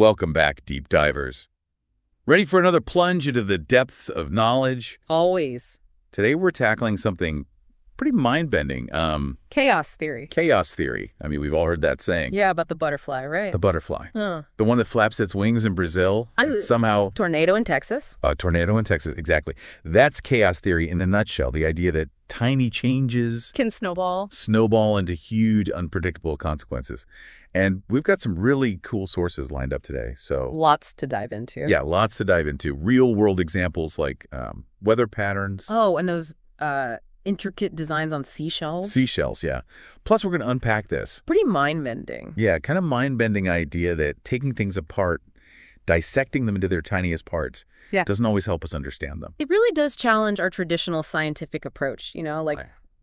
Welcome back, deep divers. Ready for another plunge into the depths of knowledge? Always. Today we're tackling something pretty mind-bending. Chaos theory. Chaos theory. I mean, we've all heard that saying. Yeah, about the butterfly, right? The butterfly. Huh. The one that flaps its wings in Brazil. And somehow... Tornado in Texas. A tornado in Texas, exactly. That's chaos theory in a nutshell. The idea that tiny changes Can snowball. snowball into huge, unpredictable consequences. And we've got some really cool sources lined up today. So Lots to dive into. yeah, lots to dive into. Real-world examples like weather patterns. Oh, and those intricate designs on seashells. Seashells, yeah. Plus, we're going to unpack this. Pretty mind-bending. Yeah, kind of mind-bending idea that taking things apart, dissecting them into their tiniest parts, doesn't always help us understand them. It really does challenge our traditional scientific approach,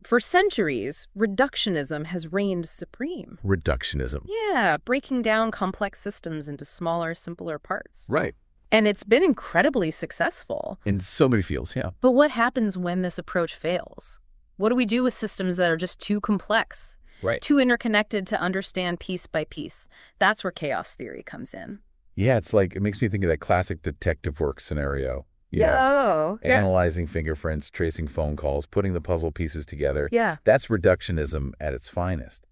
for centuries, reductionism has reigned supreme. Reductionism. Yeah, breaking down complex systems into smaller, simpler parts. Right. And it's been incredibly successful. In so many fields, yeah. But what happens when this approach fails? What do we do with systems that are just too complex? Right. Too interconnected to understand piece by piece? That's where chaos theory comes in. Yeah, it's like, it makes me think of that classic detective work scenario. Yeah. Analyzing fingerprints, tracing phone calls, putting the puzzle pieces together. Yeah. That's reductionism at its finest.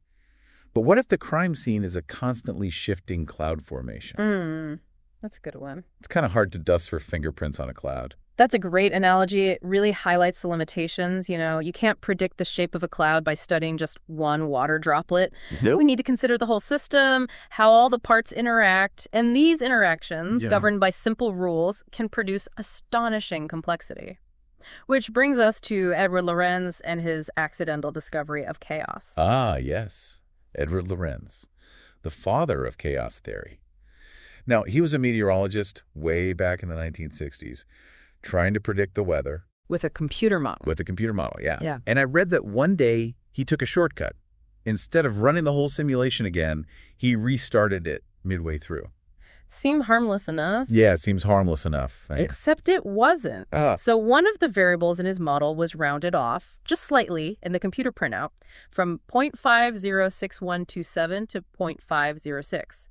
But what if the crime scene is a constantly shifting cloud formation? That's a good one. It's kind of hard to dust for fingerprints on a cloud. That's a great analogy. It really highlights the limitations. You can't predict the shape of a cloud by studying just one water droplet. Nope. We need to consider the whole system, how all the parts interact, and these interactions, governed by simple rules, can produce astonishing complexity. Which brings us to Edward Lorenz and his accidental discovery of chaos. Ah, yes. Edward Lorenz, the father of chaos theory. Now, he was a meteorologist way back in the 1960s, trying to predict the weather. With a computer model. With a computer model, yeah. Yeah. And I read that one day he took a shortcut. Instead of running the whole simulation again, he restarted it midway through. Seemed harmless enough. Yeah, it seems harmless enough. Except it wasn't. So one of the variables in his model was rounded off, just slightly, in the computer printout, from 0.506127 to 0.506.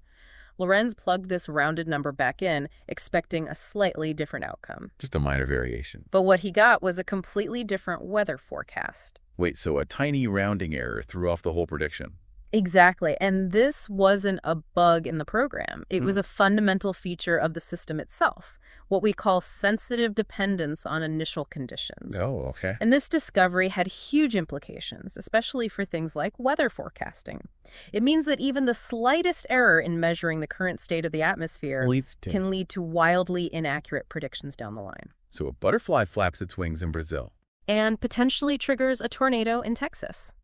Lorenz plugged this rounded number back in, expecting a slightly different outcome. Just a minor variation. But what he got was a completely different weather forecast. Wait, so a tiny rounding error threw off the whole prediction? Exactly. And this wasn't a bug in the program. It was a fundamental feature of the system itself, what we call sensitive dependence on initial conditions. Oh, okay. And this discovery had huge implications, especially for things like weather forecasting. It means that even the slightest error in measuring the current state of the atmosphere can lead to wildly inaccurate predictions down the line. So a butterfly flaps its wings in Brazil. And potentially triggers a tornado in Texas.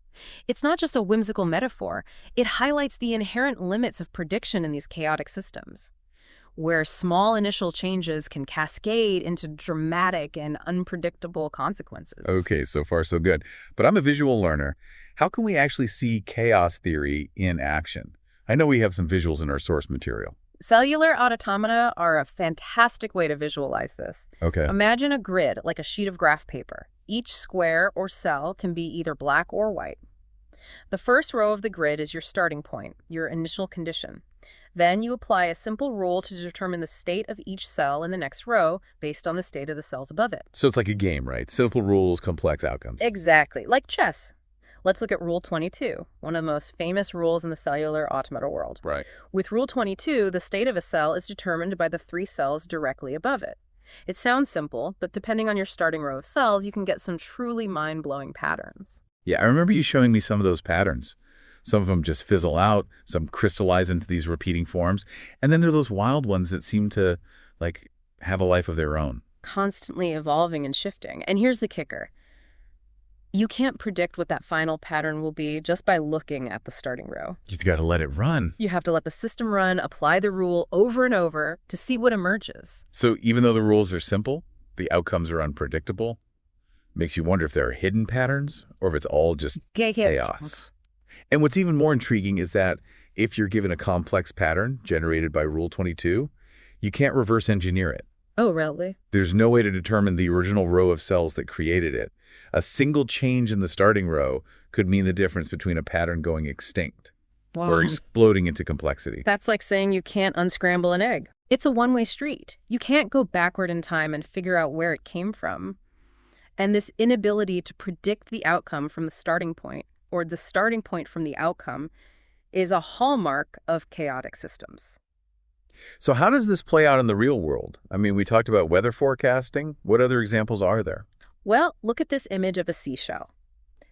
It's not just a whimsical metaphor. It highlights the inherent limits of prediction in these chaotic systems, where small initial changes can cascade into dramatic and unpredictable consequences. Okay, so far so good. But I'm a visual learner. How can we actually see chaos theory in action? I know we have some visuals in our source material. Cellular automata are a fantastic way to visualize this. Okay. Imagine a grid, like a sheet of graph paper. Each square or cell can be either black or white. The first row of the grid is your starting point, your initial condition. Then you apply a simple rule to determine the state of each cell in the next row based on the state of the cells above it. So it's like a game, right? Simple rules, complex outcomes. Exactly, like chess. Let's look at Rule 22, one of the most famous rules in the cellular automata world. Right. With Rule 22, the state of a cell is determined by the 3 cells directly above it. It sounds simple, but depending on your starting row of cells, you can get some truly mind-blowing patterns. Yeah, I remember you showing me some of those patterns. Some of them just fizzle out, some crystallize into these repeating forms, and then there are those wild ones that seem to, have a life of their own. Constantly evolving and shifting. And here's the kicker. You can't predict what that final pattern will be just by looking at the starting row. You've got to let it run. You have to let the system run, apply the rule over and over to see what emerges. So even though the rules are simple, the outcomes are unpredictable. Makes you wonder if there are hidden patterns or if it's all just chaos. And what's even more intriguing is that if you're given a complex pattern generated by Rule 22, you can't reverse engineer it. Oh, really? There's no way to determine the original row of cells that created it. A single change in the starting row could mean the difference between a pattern going extinct or exploding into complexity. That's like saying you can't unscramble an egg. It's a one-way street. You can't go backward in time and figure out where it came from. And this inability to predict the outcome from the starting point, or the starting point from the outcome, is a hallmark of chaotic systems. So how does this play out in the real world? I mean, we talked about weather forecasting. What other examples are there? Well, look at this image of a seashell.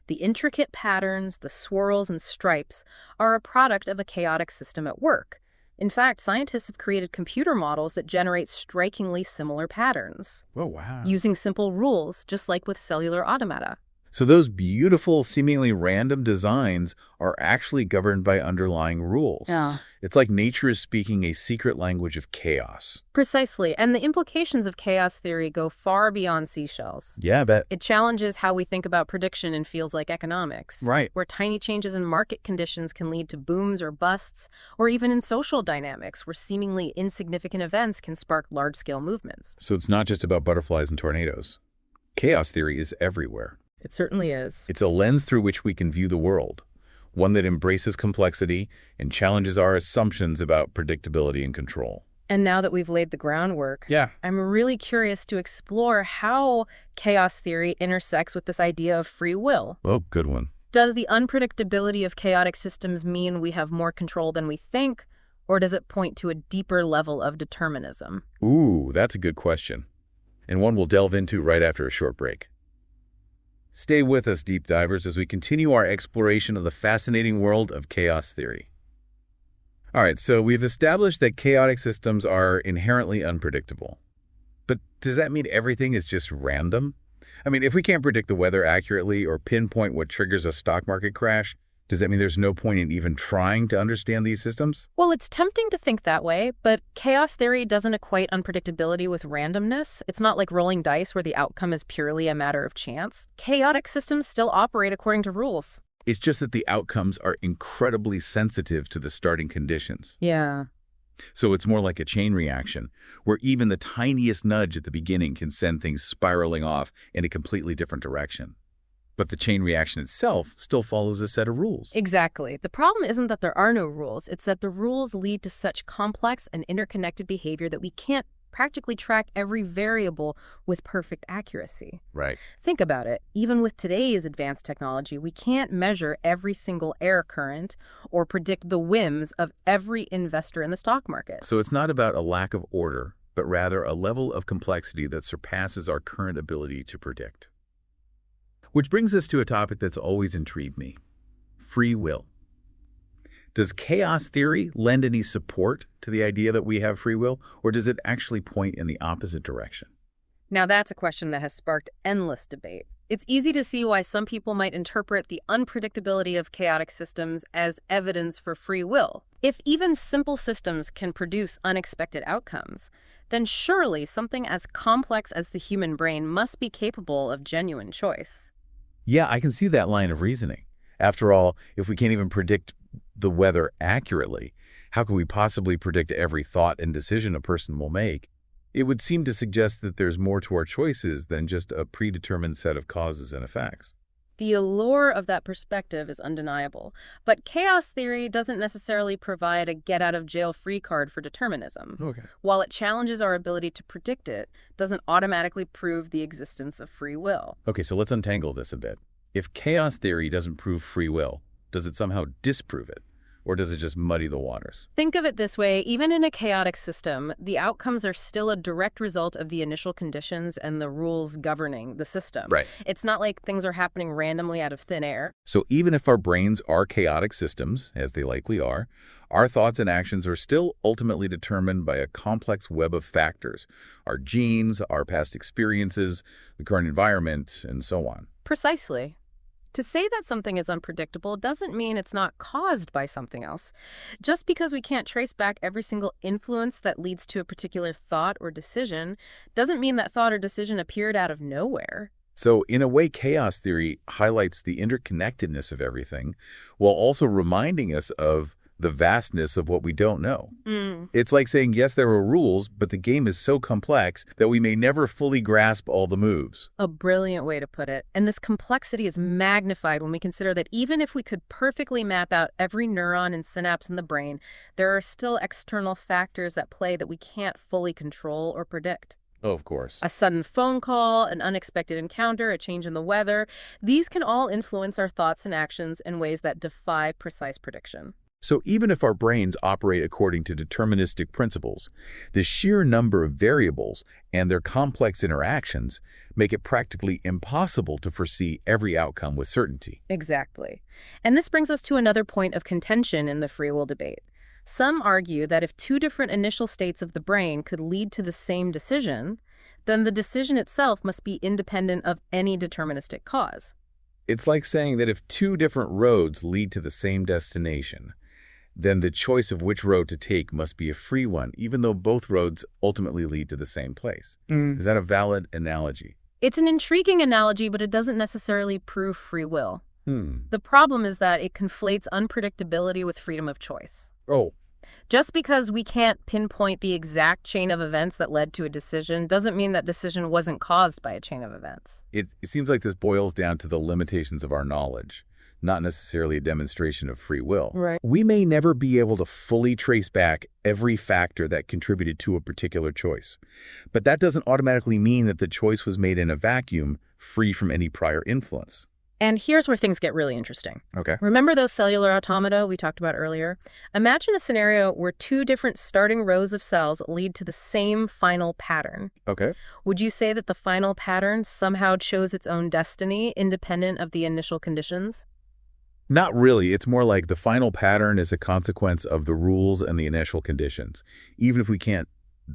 The intricate patterns, the swirls and stripes, are a product of a chaotic system at work. In fact, scientists have created computer models that generate strikingly similar patterns. Oh, wow. Using simple rules, just like with cellular automata. So those beautiful, seemingly random designs are actually governed by underlying rules. Yeah. It's like nature is speaking a secret language of chaos. Precisely. And the implications of chaos theory go far beyond seashells. Yeah, I bet. It challenges how we think about prediction in fields like economics. Right. Where tiny changes in market conditions can lead to booms or busts, or even in social dynamics where seemingly insignificant events can spark large-scale movements. So it's not just about butterflies and tornadoes. Chaos theory is everywhere. It certainly is. It's a lens through which we can view the world, one that embraces complexity and challenges our assumptions about predictability and control. And now that we've laid the groundwork, I'm really curious to explore how chaos theory intersects with this idea of free will. Oh, good one. Does the unpredictability of chaotic systems mean we have more control than we think, or does it point to a deeper level of determinism? Ooh, that's a good question, and one we'll delve into right after a short break. Stay with us, deep divers, as we continue our exploration of the fascinating world of chaos theory. All right, so we've established that chaotic systems are inherently unpredictable. But does that mean everything is just random? I mean, if we can't predict the weather accurately or pinpoint what triggers a stock market crash, does that mean there's no point in even trying to understand these systems? Well, it's tempting to think that way, but chaos theory doesn't equate unpredictability with randomness. It's not like rolling dice where the outcome is purely a matter of chance. Chaotic systems still operate according to rules. It's just that the outcomes are incredibly sensitive to the starting conditions. Yeah. So it's more like a chain reaction, where even the tiniest nudge at the beginning can send things spiraling off in a completely different direction. But the chain reaction itself still follows a set of rules. Exactly. The problem isn't that there are no rules. It's that the rules lead to such complex and interconnected behavior that we can't practically track every variable with perfect accuracy. Right. Think about it. Even with today's advanced technology, we can't measure every single air current or predict the whims of every investor in the stock market. So it's not about a lack of order, but rather a level of complexity that surpasses our current ability to predict. Which brings us to a topic that's always intrigued me: free will. Does chaos theory lend any support to the idea that we have free will, or does it actually point in the opposite direction? Now that's a question that has sparked endless debate. It's easy to see why some people might interpret the unpredictability of chaotic systems as evidence for free will. If even simple systems can produce unexpected outcomes, then surely something as complex as the human brain must be capable of genuine choice. Yeah, I can see that line of reasoning. After all, if we can't even predict the weather accurately, how can we possibly predict every thought and decision a person will make? It would seem to suggest that there's more to our choices than just a predetermined set of causes and effects. The allure of that perspective is undeniable, but chaos theory doesn't necessarily provide a get-out-of-jail-free card for determinism. Okay. While it challenges our ability to predict it, doesn't automatically prove the existence of free will. Okay, so let's untangle this a bit. If chaos theory doesn't prove free will, does it somehow disprove it? Or does it just muddy the waters? Think of it this way. Even in a chaotic system, the outcomes are still a direct result of the initial conditions and the rules governing the system. Right. It's not like things are happening randomly out of thin air. So even if our brains are chaotic systems, as they likely are, our thoughts and actions are still ultimately determined by a complex web of factors: our genes, our past experiences, the current environment, and so on. Precisely. To say that something is unpredictable doesn't mean it's not caused by something else. Just because we can't trace back every single influence that leads to a particular thought or decision doesn't mean that thought or decision appeared out of nowhere. So in a way, chaos theory highlights the interconnectedness of everything, while also reminding us of the vastness of what we don't know. Mm. It's like saying, yes, there are rules, but the game is so complex that we may never fully grasp all the moves. A brilliant way to put it. And this complexity is magnified when we consider that even if we could perfectly map out every neuron and synapse in the brain, there are still external factors at play that we can't fully control or predict. Oh, of course. A sudden phone call, an unexpected encounter, a change in the weather, these can all influence our thoughts and actions in ways that defy precise prediction. So even if our brains operate according to deterministic principles, the sheer number of variables and their complex interactions make it practically impossible to foresee every outcome with certainty. Exactly. And this brings us to another point of contention in the free will debate. Some argue that if two different initial states of the brain could lead to the same decision, then the decision itself must be independent of any deterministic cause. It's like saying that if two different roads lead to the same destination, then the choice of which road to take must be a free one, even though both roads ultimately lead to the same place. Is that a valid analogy? It's an intriguing analogy, but it doesn't necessarily prove free will. The problem is that it conflates unpredictability with freedom of choice. Oh. Just because we can't pinpoint the exact chain of events that led to a decision doesn't mean that decision wasn't caused by a chain of events. It seems like this boils down to the limitations of our knowledge, not necessarily a demonstration of free will. Right. We may never be able to fully trace back every factor that contributed to a particular choice, but that doesn't automatically mean that the choice was made in a vacuum, free from any prior influence. And here's where things get really interesting. Okay. Remember those cellular automata we talked about earlier? Imagine a scenario where two different starting rows of cells lead to the same final pattern. Okay. Would you say that the final pattern somehow chose its own destiny, independent of the initial conditions? Not really. It's more like the final pattern is a consequence of the rules and the initial conditions, even if we can't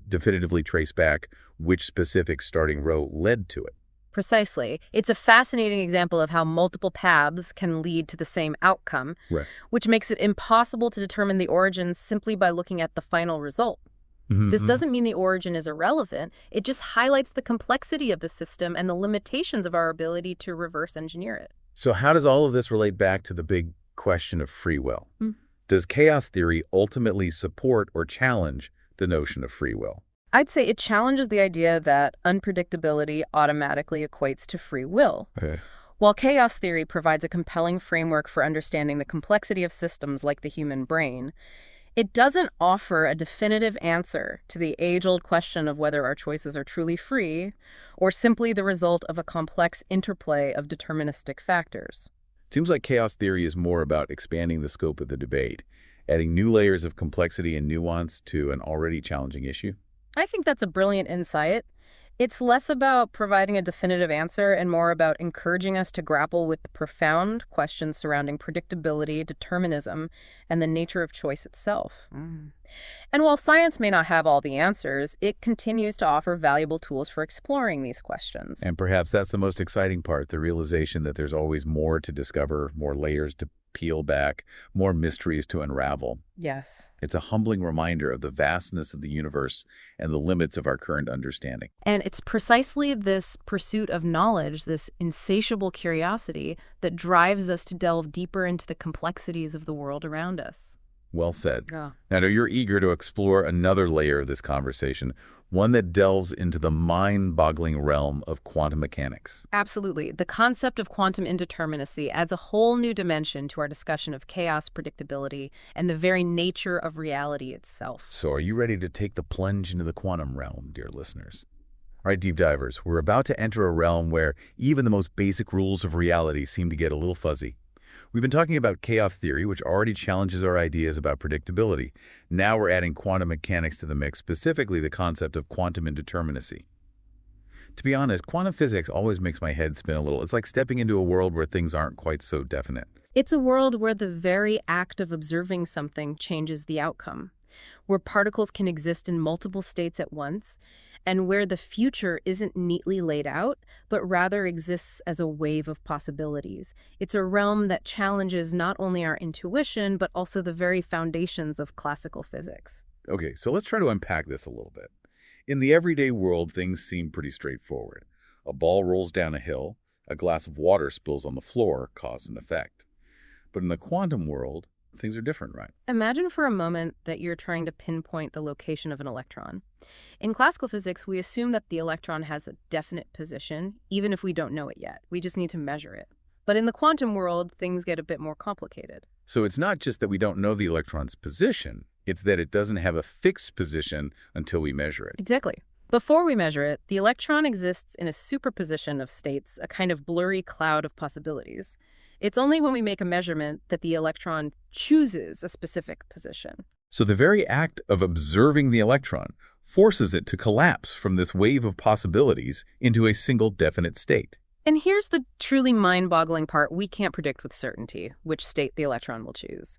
definitively trace back which specific starting row led to it. Precisely. It's a fascinating example of how multiple paths can lead to the same outcome, Right. which makes it impossible to determine the origin simply by looking at the final result. This doesn't mean the origin is irrelevant. It just highlights the complexity of the system and the limitations of our ability to reverse engineer it. So how does all of this relate back to the big question of free will? Does chaos theory ultimately support or challenge the notion of free will? I'd say it challenges the idea that unpredictability automatically equates to free will. Okay. While chaos theory provides a compelling framework for understanding the complexity of systems like the human brain, it doesn't offer a definitive answer to the age-old question of whether our choices are truly free or simply the result of a complex interplay of deterministic factors. Seems like chaos theory is more about expanding the scope of the debate, adding new layers of complexity and nuance to an already challenging issue. I think that's a brilliant insight. It's less about providing a definitive answer and more about encouraging us to grapple with the profound questions surrounding predictability, determinism, and the nature of choice itself. And while science may not have all the answers, it continues to offer valuable tools for exploring these questions. And perhaps that's the most exciting part, the realization that there's always more to discover, more layers to peel back, more mysteries to unravel. Yes. It's a humbling reminder of the vastness of the universe and the limits of our current understanding. And it's precisely this pursuit of knowledge, this insatiable curiosity, that drives us to delve deeper into the complexities of the world around us. Well said. Yeah. Now, I know you're eager to explore another layer of this conversation, one that delves into the mind-boggling realm of quantum mechanics. Absolutely. The concept of quantum indeterminacy adds a whole new dimension to our discussion of chaos predictability and the very nature of reality itself. So are you ready to take the plunge into the quantum realm, dear listeners? All right, deep divers, we're about to enter a realm where even the most basic rules of reality seem to get a little fuzzy. We've been talking about chaos theory, which already challenges our ideas about predictability. Now we're adding quantum mechanics to the mix, specifically the concept of quantum indeterminacy. To be honest, quantum physics always makes my head spin a little. It's like stepping into a world where things aren't quite so definite. It's a world where the very act of observing something changes the outcome, where particles can exist in multiple states at once, and where the future isn't neatly laid out, but rather exists as a wave of possibilities. It's a realm that challenges not only our intuition, but also the very foundations of classical physics. Okay, so let's try to unpack this a little bit. In the everyday world, things seem pretty straightforward. A ball rolls down a hill, a glass of water spills on the floor, cause and effect. But in the quantum world, things are different, right? Imagine for a moment that you're trying to pinpoint the location of an electron. In classical physics, we assume that the electron has a definite position, even if we don't know it yet. We just need to measure it. But in the quantum world, things get a bit more complicated. So it's not just that we don't know the electron's position, it's that it doesn't have a fixed position until we measure it. Exactly. Before we measure it, the electron exists in a superposition of states, a kind of blurry cloud of possibilities. It's only when we make a measurement that the electron chooses a specific position. So the very act of observing the electron forces it to collapse from this wave of possibilities into a single definite state. And here's the truly mind-boggling part: we can't predict with certainty which state the electron will choose.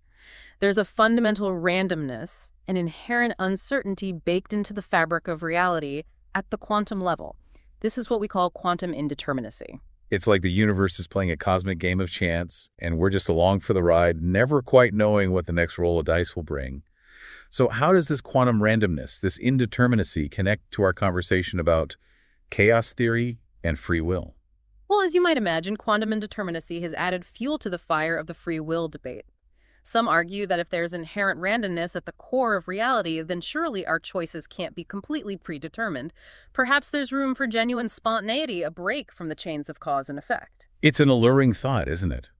There's a fundamental randomness, an inherent uncertainty baked into the fabric of reality at the quantum level. This is what we call quantum indeterminacy. It's like the universe is playing a cosmic game of chance, and we're just along for the ride, never quite knowing what the next roll of dice will bring. So how does this quantum randomness, this indeterminacy, connect to our conversation about chaos theory and free will? Well, as you might imagine, quantum indeterminacy has added fuel to the fire of the free will debate. Some argue that if there's inherent randomness at the core of reality, then surely our choices can't be completely predetermined. Perhaps there's room for genuine spontaneity, a break from the chains of cause and effect. It's an alluring thought, isn't it?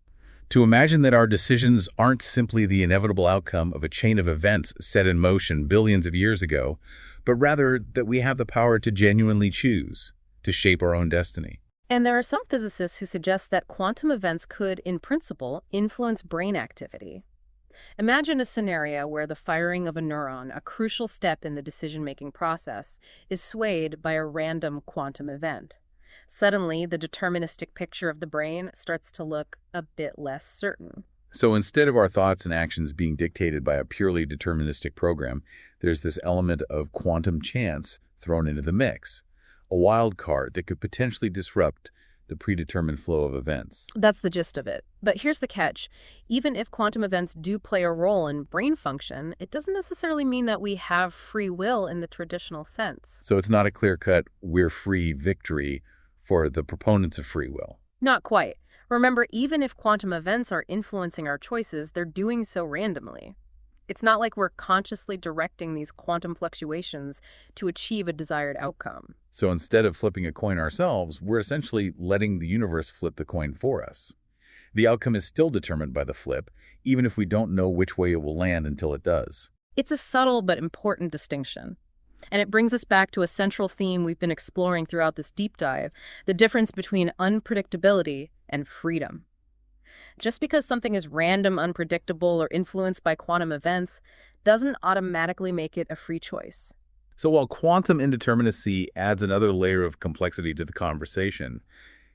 To imagine that our decisions aren't simply the inevitable outcome of a chain of events set in motion billions of years ago, but rather that we have the power to genuinely choose, to shape our own destiny. And there are some physicists who suggest that quantum events could, in principle, influence brain activity. Imagine a scenario where the firing of a neuron, a crucial step in the decision-making process, is swayed by a random quantum event. Suddenly, the deterministic picture of the brain starts to look a bit less certain. So instead of our thoughts and actions being dictated by a purely deterministic program, there's this element of quantum chance thrown into the mix, a wild card that could potentially disrupt the predetermined flow of events. That's the gist of it. But here's the catch. Even if quantum events do play a role in brain function, it doesn't necessarily mean that we have free will in the traditional sense. So it's not a clear-cut, we're free victory for the proponents of free will. Not quite. Remember, even if quantum events are influencing our choices, they're doing so randomly. It's not like we're consciously directing these quantum fluctuations to achieve a desired outcome. So instead of flipping a coin ourselves, we're essentially letting the universe flip the coin for us. The outcome is still determined by the flip, even if we don't know which way it will land until it does. It's a subtle but important distinction. And it brings us back to a central theme we've been exploring throughout this deep dive: the difference between unpredictability and freedom. Just because something is random, unpredictable, or influenced by quantum events doesn't automatically make it a free choice. So while quantum indeterminacy adds another layer of complexity to the conversation,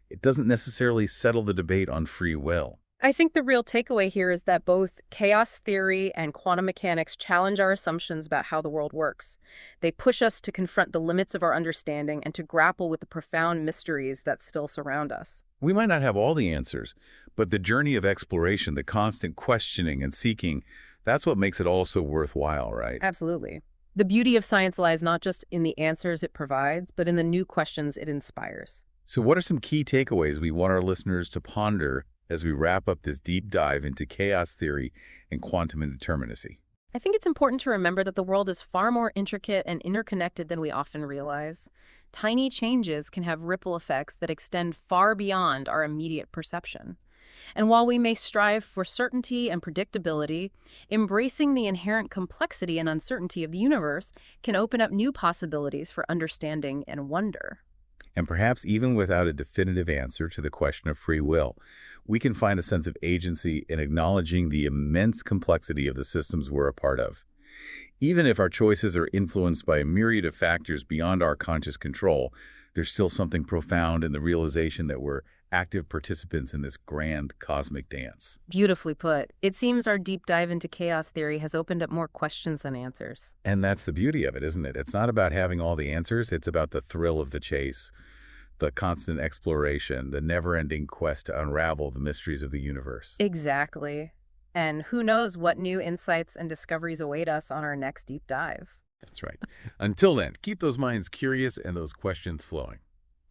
it doesn't necessarily settle the debate on free will. I think the real takeaway here is that both chaos theory and quantum mechanics challenge our assumptions about how the world works. They push us to confront the limits of our understanding and to grapple with the profound mysteries that still surround us. We might not have all the answers, but the journey of exploration, the constant questioning and seeking, that's what makes it all so worthwhile, right? Absolutely. The beauty of science lies not just in the answers it provides, but in the new questions it inspires. So what are some key takeaways we want our listeners to ponder as we wrap up this deep dive into chaos theory and quantum indeterminacy? I think it's important to remember that the world is far more intricate and interconnected than we often realize. Tiny changes can have ripple effects that extend far beyond our immediate perception. And while we may strive for certainty and predictability, embracing the inherent complexity and uncertainty of the universe can open up new possibilities for understanding and wonder. And perhaps even without a definitive answer to the question of free will, we can find a sense of agency in acknowledging the immense complexity of the systems we're a part of. Even if our choices are influenced by a myriad of factors beyond our conscious control, there's still something profound in the realization that we're active participants in this grand cosmic dance. Beautifully put. It seems our deep dive into chaos theory has opened up more questions than answers. And that's the beauty of it, isn't it? It's not about having all the answers. It's about the thrill of the chase, the constant exploration, the never-ending quest to unravel the mysteries of the universe. Exactly. And who knows what new insights and discoveries await us on our next deep dive. That's right. Until then, keep those minds curious and those questions flowing.